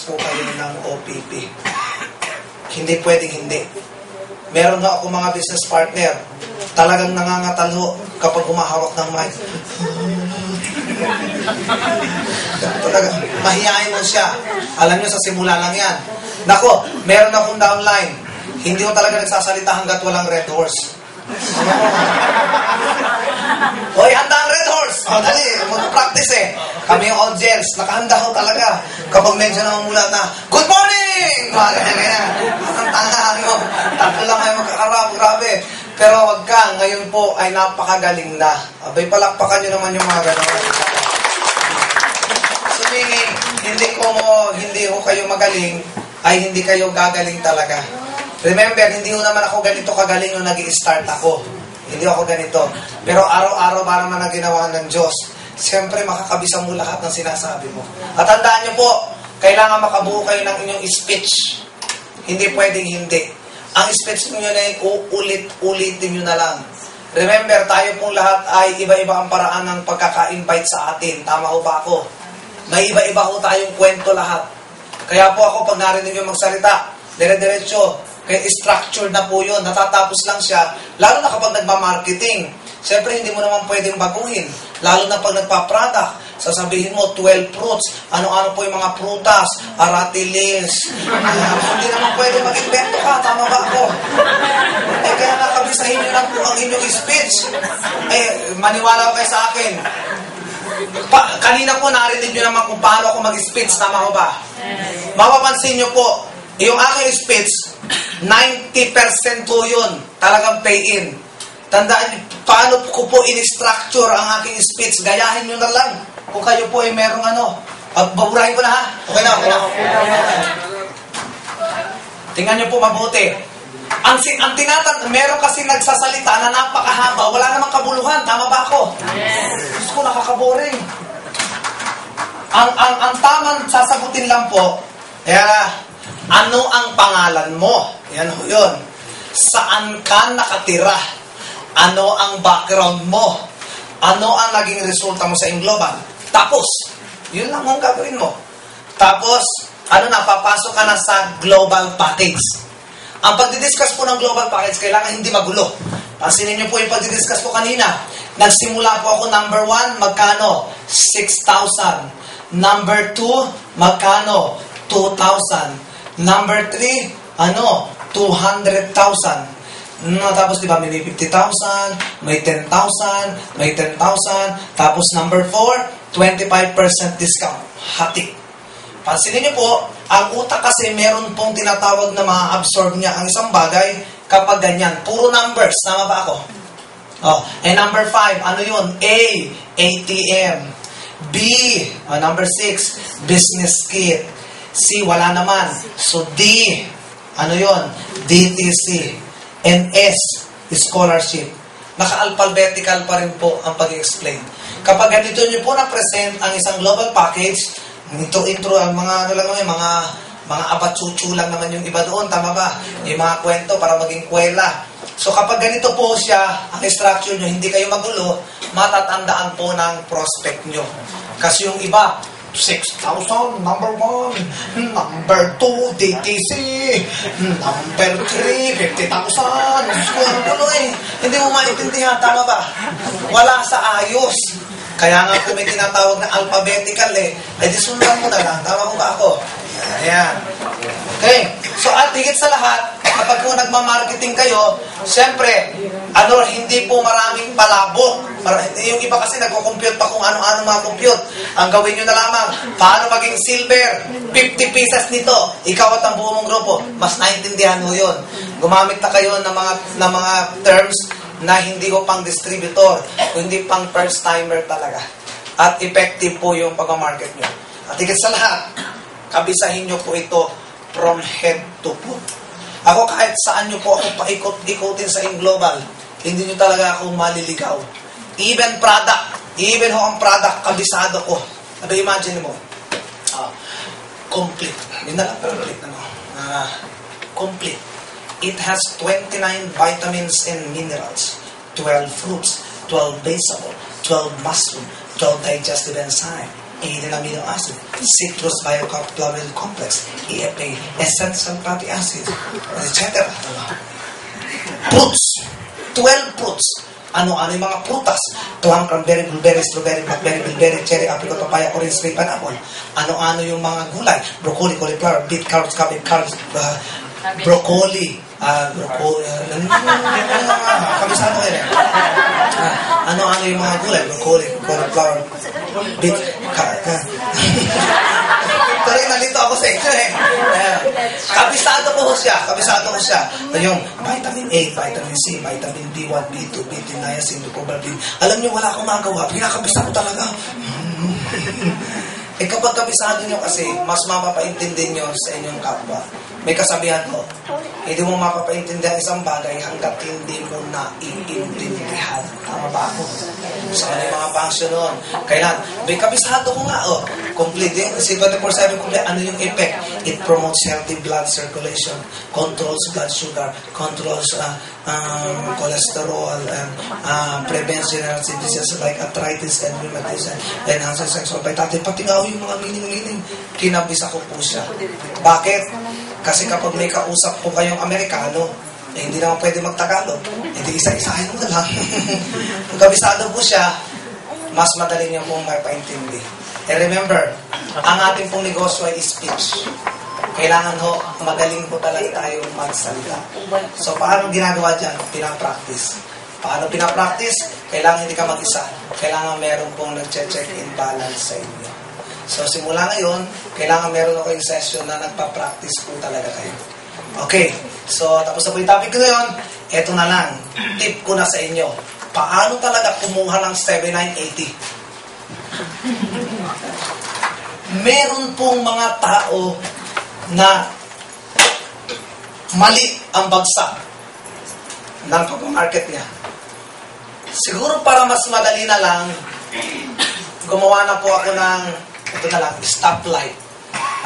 po kayo ng OPP. Hindi pwedeng hindi. Meron na ako mga business partner, talagang nangangatalo kapag humahawak ng mic. Talaga, mahihain mo siya. Alam nyo, sa simula lang yan. Nako, meron akong downline. Hindi ko talaga nagsasalita hanggat walang red horse. Hoy, handa ang red horse! O, dali, mag-practice eh. Kami yung audience, nakahanda ko talaga. Kapag medyo namumulat na, good morning! Mga ganyan. Ang tanga mo. Tatlo lang kayo magkakarap, grabe. Pero wag ka, ngayon po ay napakagaling na. Abay, palakpakan nyo naman yung mga gano'n. Sumingin, hindi ko kayo magaling, ay hindi kayo gagaling talaga. Remember, hindi ko naman ako ganito kagaling nung nag-i-start ako. Hindi ako ganito. Pero araw-araw para naman na ginawa ng Diyos, siyempre makakabisa mo lahat ng sinasabi mo. At tandaan nyo po, kailangan makabuo kayo ng inyong speech. Hindi pwedeng hindi. Ang speech nyo na yun, ulit-ulitin nyo na lang. Remember, tayo pong lahat ay iba-iba ang paraan ng pagkaka-invite sa atin. Tama ho ba ako? May iba-iba ho tayong kwento lahat. Kaya po ako, pag narinig yung magsalita, dire-diretso, kaya structured na po yun, natatapos lang siya, lalo na kapag nagpa-marketing. Siyempre, hindi mo naman pwedeng baguhin. Lalo na pag nagpa-product, sasabihin mo, 12 fruits, ano-ano po yung mga prutas, aratilis. Hindi naman pwede mag-invento ka, tama ba ako? Kaya nakabisahin nyo lang po ang inyong speech. Maniwala kayo sa akin. Kanina po, narinig nyo naman kung paano ako mag-speech, tama ko ba? Mapapansin nyo po, yung aking speech, 90% po yun, talagang pay-in. Tandaan, paano ko po in-structure ang aking speech? Gayahin nyo na lang. Kung kayo po ay merong baburahin ko na ha? Okay na, okay na. Tingnan nyo po mabuti. Meron kasi nagsasalita na napakahaba, wala namang kabuluhan, tama ba ako? Diyos ko, nakakaboring. Ang tamang sasagutin lang po, ano ang pangalan mo? Yan ho yun. Saan ka nakatira? Ano ang background mo? Ano ang naging resulta mo sa Global? Tapos, yun lang ang gagawin mo. Tapos, papasok ka na sa global package. Ang pagdidiscuss po ng global package, kailangan hindi magulo. Pansinin niyo po yung pagdidiscuss ko kanina. Nagsimula po ako, number 1, magkano? 6,000. Number 2, magkano? 2,000. Number 3, 200,000. Tapos diba, may 50,000, may 10,000, may 10,000. Tapos number 4, 25% discount. Hati. Pansinin niyo po, ang utak kasi meron pong tinatawag na ma-absorb niya ang isang bagay kapag ganyan. Puro numbers. Tama ba ako? Number 5, ano yun? A, ATM. B, number 6, business kit. C, wala naman. So D, ano yun? DTC. And S, scholarship. Naka-alphabetical pa rin po ang pag-explain. Kapag ganito nyo po na-present ang isang global package, intro, ang mga mga abatsuchu lang naman yung iba doon, tama ba? Yung mga kwento para maging kwela. So kapag ganito po siya, ang structure nyo, hindi kayo magulo, matatandaan po ng prospect nyo. Kasi yung iba, 6,000, number 1. Number 2, DTC. Number 3, 50,000. Hindi mo maintindihan, tama ba? Wala sa ayos. Kaya nga po may tinatawag na alphabetical di sundan mo na lang. Tama ko ba ako? Ayan. Okay. So at higit sa lahat, kapag po nagmamarketing kayo, siyempre, hindi po maraming palabok. Yung iba kasi nagko-compute pa kung ano-ano mga compute. Ang gawin nyo na lamang, paano maging silver? 50 pieces nito. Ikaw at ang buong grupo, mas naintindihan mo yun. Gumamit na kayo ng mga terms na hindi ko pang distributor, kundi pang first timer talaga. At effective po yung pag-market nyo. At higit sa lahat, kabisahin nyo po ito from head to foot. Ako kahit saan nyo po ako paikot-ikutin sa global, hindi nyo talaga ako maliligaw. Even ang product, kabisado ko. Imagine mo, complete. Yun na lang, complete. Complete. It has 29 vitamins and minerals, 12 fruits, 12 vegetable, 12 mushroom, 12 digestive enzyme, aided amino acid, citrus bioflavonoid complex, EFA, essential fatty acids, etc. Fruits. 12 fruits. Ano-ano yung mga prutas? Plum, cranberry, blueberry, strawberry, blackberry, bilberry, cherry, apricot, papaya, orange, grape, pineapple. Ano-ano yung mga gulay? Broccoli, cauliflower, beet, carrots, cabbage, broccoli, kabisado kayo ano-ano yung mga gulay? Broccoli, cauliflower, beet, Sorry, nalito ako sa inyo eh. Kabisado ko siya. Yung vitamin A, vitamin C, vitamin B1, B2, B3, niacin, leucobalvin. Alam niyo, wala akong magawa. Pinakabisado talaga. Kapag kabisado niyo kasi, mas mapapaintindi niyo sa inyong kapwa. May kasabihan ko, hindi mo mapapaintindihan isang bagay hanggat hindi mo naiintindihan. Tama ba ako? Sa kanil mga function nun. Kailan? May kabisado ko nga, complete. Kasi 24/7 complete. Ano yung effect? It promotes healthy blood circulation, controls blood sugar, controls cholesterol, and prevents general diseases like arthritis and rheumatism, enhances sexual vitality. Pati nga yung mga meaning. Kinabisa ko po siya. Bakit? Kasi kapag may kausap po kayong Amerikano, hindi naman pwede magtagalog. Hindi isa-isahin mo na lang. Kung kabisado po siya, mas madali niyo pong mapaintindi. And remember, ang ating pong negosyo ay speech. Kailangan magaling po talaga tayo magsalita. So, paano ginagawa dyan? Pinapractice. Paano pinapractice? Kailangan hindi ka mag-isa. Kailangan meron pong nag-check-in balance sa inyo. So, simula ngayon, kailangan meron ako yung session na nagpa-practice po talaga kayo. Okay. So, tapos na po yung topic ko ngayon. Eto na lang. Tip ko na sa inyo. Paano talaga kumuha ng 7980? Meron pong mga tao na mali ang bagsak ng pag-market niya. Siguro para mas madali na lang, gumawa na po ako ng ito na lang, stoplight.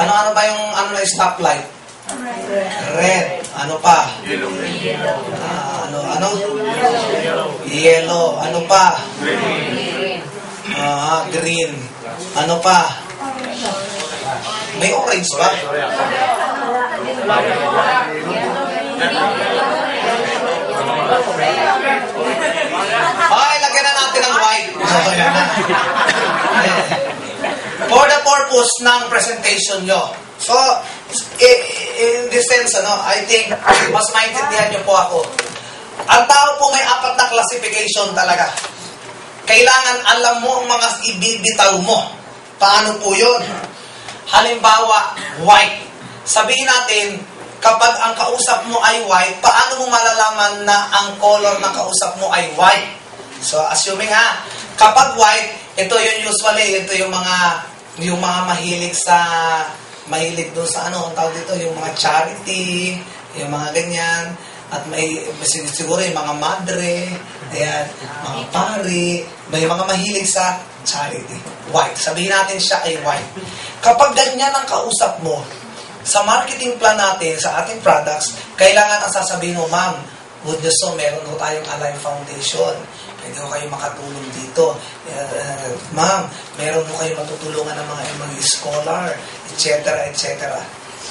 Ano ba yung na stoplight? Red. Ano pa? Yellow. Yellow. Ano pa? Green. Ano pa? May orange ba? Lagyan na natin ng white. For the purpose ng presentation nyo. So, in this sense, I think, mas maintindihan nyo po ako. Ang tao po may 4 na classification talaga. Kailangan alam mo ang mga ibibitaw mo. Paano po yun? Halimbawa, white. Sabihin natin, kapag ang kausap mo ay white, paano mo malalaman na ang color ng kausap mo ay white? So, assuming kapag white, ito yung usually, ito yung mga mahilig doon sa ang tawag dito, yung mga charity, yung mga ganyan, at may siguro yung mga madre, ayan, mga pari, may mga mahilig sa charity. White. Sabihin natin siya ay white. Kapag ganyan ang kausap mo, sa marketing plan natin, sa ating products, kailangan ang sasabihin mo, ma'am, good news meron tayong Align Foundation. Pwede ko kayo makatulong dito. Ma'am, meron mo kayo matutulungan ng mga scholar, etc.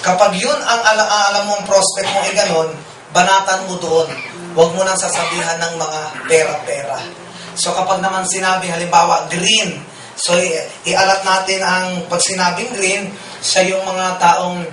Kapag yun ang alam mo ang prospect mo ganon, banatan mo doon. Huwag mo nang sasabihan ng mga pera-pera. So kapag naman sinabi, halimbawa, green, so ialat natin ang pag sinabing green, siya yung mga taong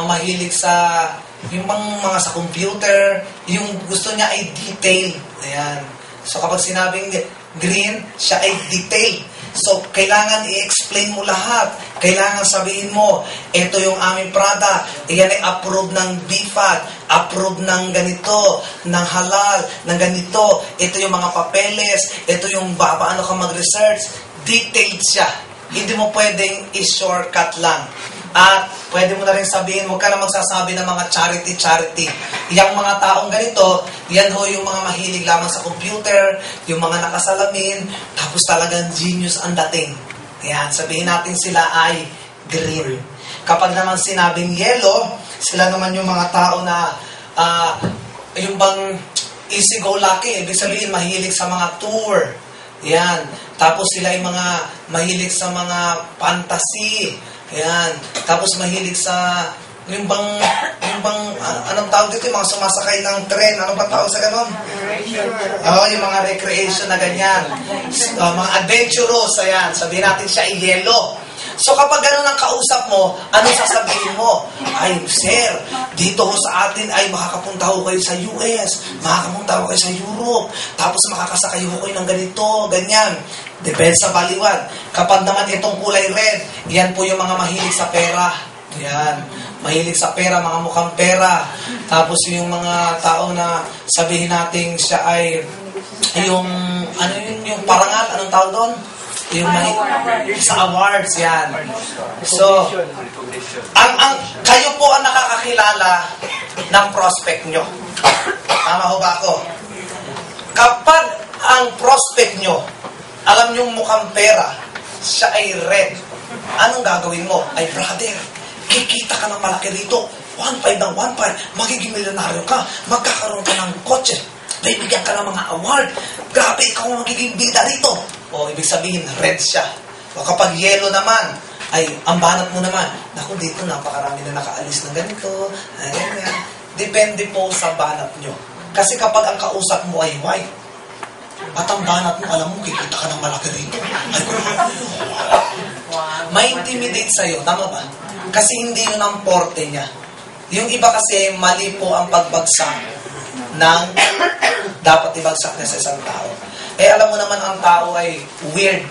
mahilig sa yung mga sa computer, yung gusto niya ay detail. Ayan. So kapag sinabing green, siya ay detail. So kailangan i-explain mo lahat. Kailangan sabihin mo, ito yung aming product, iyan ay approved ng BFAD, approved ng ganito, ng halal, ng ganito, ito yung mga papeles, ito yung paano ka mag-research. Detailed siya. Hindi mo pwedeng i-shortcut lang. At pwede mo na rin sabihin, huwag ka na magsasabi ng mga charity. Yang mga taong ganito, yan yung mga mahilig lamang sa computer, yung mga nakasalamin, tapos talagang genius ang dating. Yan, sabihin natin sila ay green. Kapag naman sinabing yellow, sila naman yung mga tao na yung bang easy go lucky, ibig sabihin mahilig sa mga tour. Yan. Tapos sila ay mga mahilig sa mga fantasy. Ayan. Tapos mahilig sa yung bang anong tawag dito? Yung mga sumasakay ng tren. Ano ba tawag sa ganon? Oo, yung mga recreation na ganyan. Mga adventurous. Ayan. Sabihin natin siya ay yelo. So kapag gano'n ang kausap mo, ano sasabihin mo? Ay, sir, dito ho sa atin ay makakapunta ho kayo sa US, makakapunta ho kayo sa Europe, tapos makakasakay ho kayo ng ganito, ganyan. Depende sa baliwan. Kapag naman itong kulay red, yan po yung mga mahilig sa pera. Yan. Mahilig sa pera, mga mukhang pera. Tapos yung mga tao na sabihin natin siya ay yung, ano yung parangal, anong tawag doon? Yung sa awards, yan. So, kayo po ang nakakakilala ng prospect nyo. Tama ho ba ako? Kapag ang prospect nyo, alam nyo mukhang pera, siya ay red, anong gagawin mo? Ay, brother, kikita ka ng malaki rito. 1.5 ng 1.5, magiging milyonaryo ka, magkakaroon ka ng kotse, bibigyan ka ng mga award, grabe, ikaw ang magiging bida rito. O, ibig sabihin, red siya. O kapag yellow naman, ay, ang banat mo naman, naku, dito napakarami na nakaalis ng ganito, ganyan. Depende po sa banat nyo. Kasi kapag ang kausap mo ay white, at ang banat mo, alam mo, kikita ka ng malaki rito. Ay, may intimidate sa'yo, tama ba? Kasi hindi yun ang porte niya. Yung iba kasi, mali po ang pagbagsak ng dapat ibagsak niya sa isang tao. Eh, alam mo naman ang tao ay weird.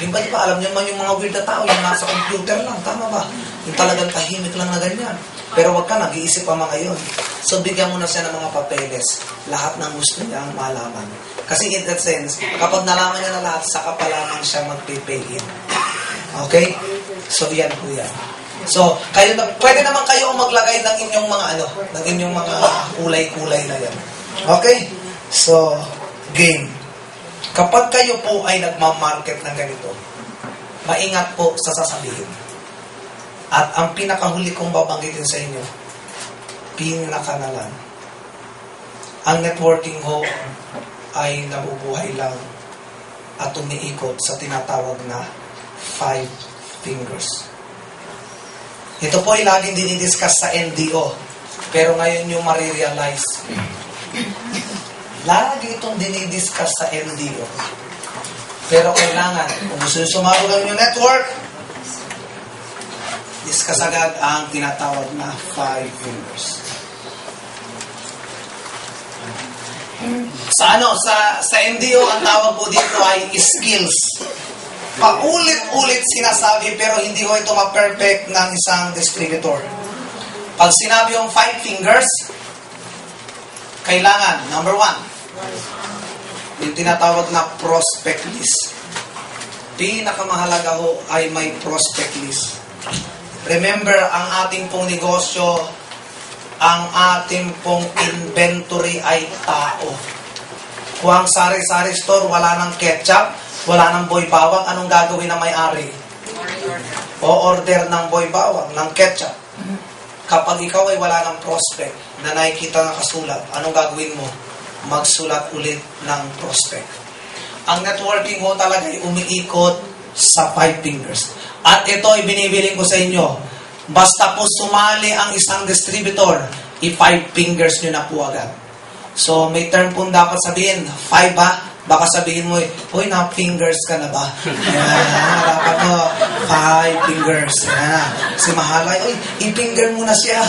Yung ba, di ba, alam niyo man yung mga weird na tao, yung nasa computer lang, tama ba? Yung talagang tahimik lang na ganyan. Pero wag ka, nag-iisip pa mga yun. So, bigyan mo na siya ng mga papeles. Lahat ng gusto niyang malaman. Kasi in that sense, kapag nalaman niya na lahat, saka pa lamang siya mag-pay in. Okay? So, yan po yan. So, kayo na, pwede naman kayo maglagay ng inyong mga ng inyong mga kulay-kulay na yan. Okay? So, game. Kapag kayo po ay nagmamarket ng ganito, maingat po sa sasabihin. At ang pinakahuli kong babanggitin sa inyo, pinakanalan. Ang networking ho ay nabubuhay lang at umiikot sa tinatawag na 5 fingers. Ito po ay laging dinidiscuss sa NDO. Pero ngayon yung marirealize. Lagi itong dinidiscuss sa NDO. Pero kailangan, kung gusto nyo sumabog ang inyong network, discuss agad ang tinatawag na 5 fingers. Sa NDO, ang tawag po dito ay skills. Paulit-ulit sinasabi pero hindi ko ito ma-perfect ng isang distributor. Pag sinabi yung 5 fingers, kailangan, number 1, yung tinatawag na prospect list. Pinakamahalaga ho ay may prospect list. Remember, ang ating pong negosyo, ang ating pong inventory ay tao. Kung ang sari-sari store, wala ng ketchup, wala ng boy bawang, anong gagawin ng may-ari? O order ng boy bawang, ng ketchup. Kapag ikaw ay wala ng prospect na nakikita na kasulat, anong gagawin mo? Magsulat ulit ng prospect. Ang networking ho talaga ay umiikot sa 5 fingers. At ito ay binibiling ko sa inyo. Basta po sumali ang isang distributor, i-5 fingers nyo na po agad. So may term po dapat sabihin, 5 ba? Baka sabihin mo, uy, na-fingers ka na ba? Dapat mo, 5 fingers. Kasi mahalay, uy, i-finger mo na siya.